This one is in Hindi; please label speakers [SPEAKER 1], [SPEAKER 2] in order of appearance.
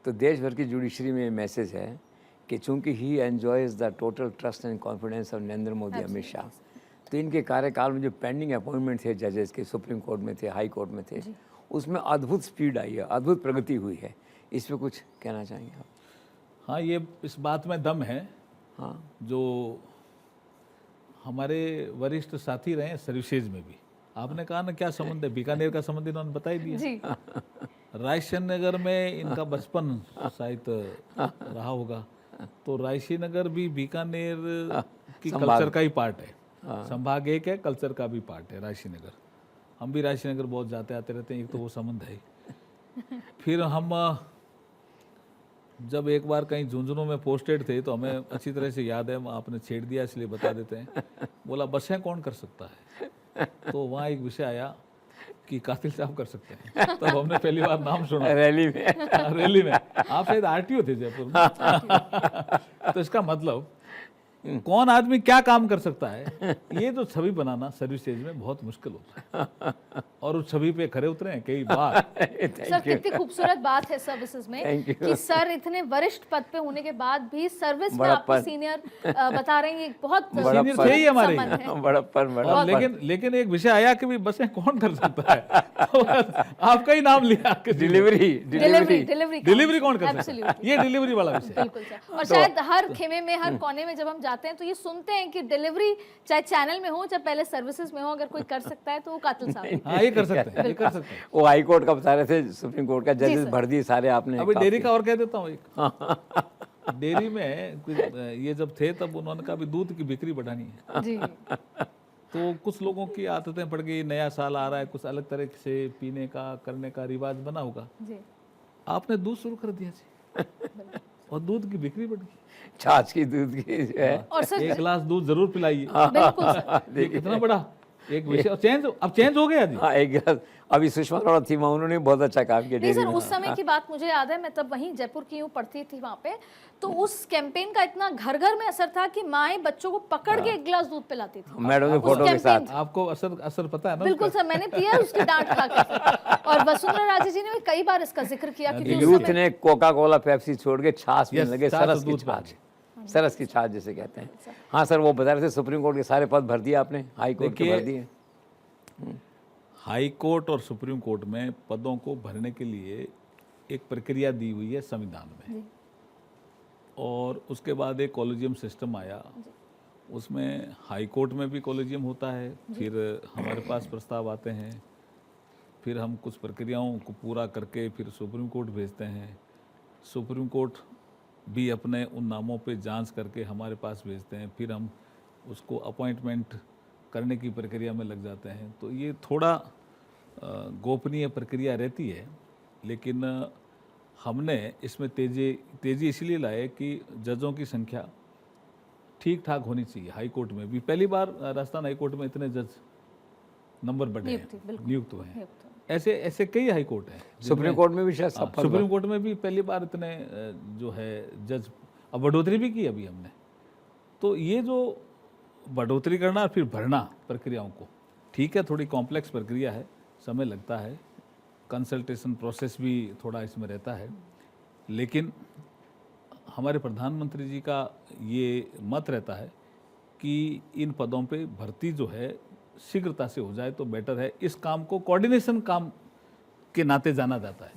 [SPEAKER 1] तो देश भर की जुडिशरी में मैसेज है कि चूंकि he enjoys the total trust and confidence of Narendra Modi Amit Shah, तो इनके कार्यकाल में जो पेंडिंग अपॉइंटमेंट थे जजेस के, सुप्रीम कोर्ट में थे, हाई कोर्ट में थे, उसमें अद्भुत स्पीड आई है, अद्भुत प्रगति हुई है। इस पर कुछ कहना चाहेंगे आप?
[SPEAKER 2] हाँ, ये इस बात में दम है।
[SPEAKER 1] हाँ,
[SPEAKER 2] जो हमारे वरिष्ठ साथी रहे हैं सर्विसेज में भी, आपने कहा ना क्या संबंध है, बीकानेर का संबंध इन्होंने बता ही दिया।
[SPEAKER 3] जी।
[SPEAKER 2] रायसी नगर में इनका बचपन शायद रहा होगा, तो रायसी नगर भी बीकानेर की कल्चर का ही पार्ट है। संभाग एक है, कल्चर का भी पार्ट है रायसी नगर। हम भी रायसी नगर बहुत जाते आते रहते हैं, एक तो वो संबंध है। फिर हम जब एक बार कहीं झुंझुनू में पोस्टेड थे तो हमें अच्छी तरह से याद है, आपने छेड़ दिया इसलिए बता देते हैं। बोला बसें कौन कर सकता है, तो वहाँ एक विषय आया कि कातिल साहब कर सकते हैं। तब हमने पहली बार नाम सुना
[SPEAKER 1] रैली में।
[SPEAKER 2] रैली में। आप शायद आरटीओ थे जयपुर में। तो इसका मतलब कौन आदमी क्या काम कर सकता है, ये तो छवि बनाना सर्विसेज में बहुत मुश्किल होता है, और उस छवि पे खरे उतरे हैं कई बार।
[SPEAKER 3] सर कितनी खूबसूरत बात है सर्विसेज में कि सर इतने वरिष्ठ पद पे होने के बाद भी सर्विस में आपको सीनियर बता रहे हैं, ये बहुत
[SPEAKER 2] सीनियर थे ही हमारे।
[SPEAKER 1] बड़ा
[SPEAKER 2] लेकिन एक विषय आया कि बसें कौन कर सकता है, तो आपका ही नाम लिया कि
[SPEAKER 1] डिलीवरी
[SPEAKER 2] कौन कर सकता है, ये डिलीवरी वाला विषय।
[SPEAKER 3] बिल्कुल सर। और शायद हर खेमे में, हर कोने में जब हम जाते हैं तो ये सुनते हैं कि डिलीवरी चाहे चैनल में हो चाहे पहले सर्विसेज में हो, अगर कोई कर सकता है तो वो कातिल साहब।
[SPEAKER 2] हाँ, ये कर सकते हैं, ये कर सकते हैं।
[SPEAKER 1] वो हाई कोर्ट का बता रहे थे, सुप्रीम कोर्ट का जजेस भर दिए सारे आपने।
[SPEAKER 2] अभी डेयरी का और कह देता हूँ एक। डेयरी में ये जब थे तब उन्होंने कहा भी दूध की बिक्री बढ़ानी है
[SPEAKER 3] जी।
[SPEAKER 2] तो कुछ लोगों की आदतें पड़ गई, नया साल आ रहा है, कुछ अलग तरह से पीने का करने का रिवाज बना होगा,
[SPEAKER 3] जी।
[SPEAKER 2] आपने दूध शुरू कर दिया जी, और दूध की बिक्री बढ़ गई।
[SPEAKER 1] छाछ की, दूध की जो है।
[SPEAKER 3] और सर
[SPEAKER 2] एक गिलास दूध जरूर पिलाइए।
[SPEAKER 3] बिल्कुल सर।
[SPEAKER 2] ये कितना बड़ा एक विषय, अब चेंज हो गया जी।
[SPEAKER 1] हाँ, एक गिलास। अभी सुषमा स्वराज थी, उन्होंने बहुत अच्छा काम किया।
[SPEAKER 3] नहीं सर, उस समय की बात मुझे याद है, मैं तब वहीं जयपुर की हूँ, पढ़ती थी वहाँ पे, तो उस कैंपेन का इतना घर घर में असर था कि माएं बच्चों को पकड़ के एक गिलास दूध पिलाती थी
[SPEAKER 1] मैडम के फोटो के साथ।
[SPEAKER 2] आपको असर पता है ना?
[SPEAKER 3] बिल्कुल सर, मैंने पिया उसकी डांट खा के। और वसुंधरा राजे जी ने भी कई बार इसका जिक्र किया कि
[SPEAKER 1] यूथ ने कोका कोला पेप्सी छोड़ के छाछ पीने लगे, सरस की
[SPEAKER 2] दूध
[SPEAKER 1] छाछ, सरस की छाछ जिसे कहते हैं। हाँ सर, वो बता रहे थे सुप्रीम कोर्ट के सारे पद भर दिए आपने, हाई कोर्ट के भर दिए।
[SPEAKER 2] हाई कोर्ट और सुप्रीम कोर्ट में पदों को भरने के लिए एक प्रक्रिया दी हुई है संविधान में, और उसके बाद एक कॉलेजियम सिस्टम आया। उसमें हाई कोर्ट में भी कॉलेजियम होता है, फिर हमारे पास प्रस्ताव आते हैं, फिर हम कुछ प्रक्रियाओं को पूरा करके फिर सुप्रीम कोर्ट भेजते हैं। सुप्रीम कोर्ट भी अपने उन नामों पे जांच करके हमारे पास भेजते हैं, फिर हम उसको अपॉइंटमेंट करने की प्रक्रिया में लग जाते हैं। तो ये थोड़ा गोपनीय प्रक्रिया रहती है, लेकिन हमने इसमें तेज़ी इसलिए लाए कि जजों की संख्या ठीक ठाक होनी चाहिए। हाई कोर्ट में भी पहली बार राजस्थान हाई कोर्ट में इतने जज नंबर बढ़े हैं, नियुक्त हुए हैं। ऐसे कई हाई कोर्ट हैं।
[SPEAKER 1] सुप्रीम कोर्ट में भी शायद
[SPEAKER 2] सुप्रीम कोर्ट में भी पहली बार इतने जो है जज, अब बढ़ोतरी भी की अभी हमने। तो ये जो बढ़ोतरी करना और फिर भरना प्रक्रियाओं को, ठीक है, थोड़ी कॉम्प्लेक्स प्रक्रिया है, समय लगता है, कंसल्टेशन प्रोसेस भी थोड़ा इसमें रहता है, लेकिन हमारे प्रधानमंत्री जी का ये मत रहता है कि इन पदों पे भर्ती जो है शीघ्रता से हो जाए तो बेटर है। इस काम को कोऑर्डिनेशन काम के नाते जाना जाता है।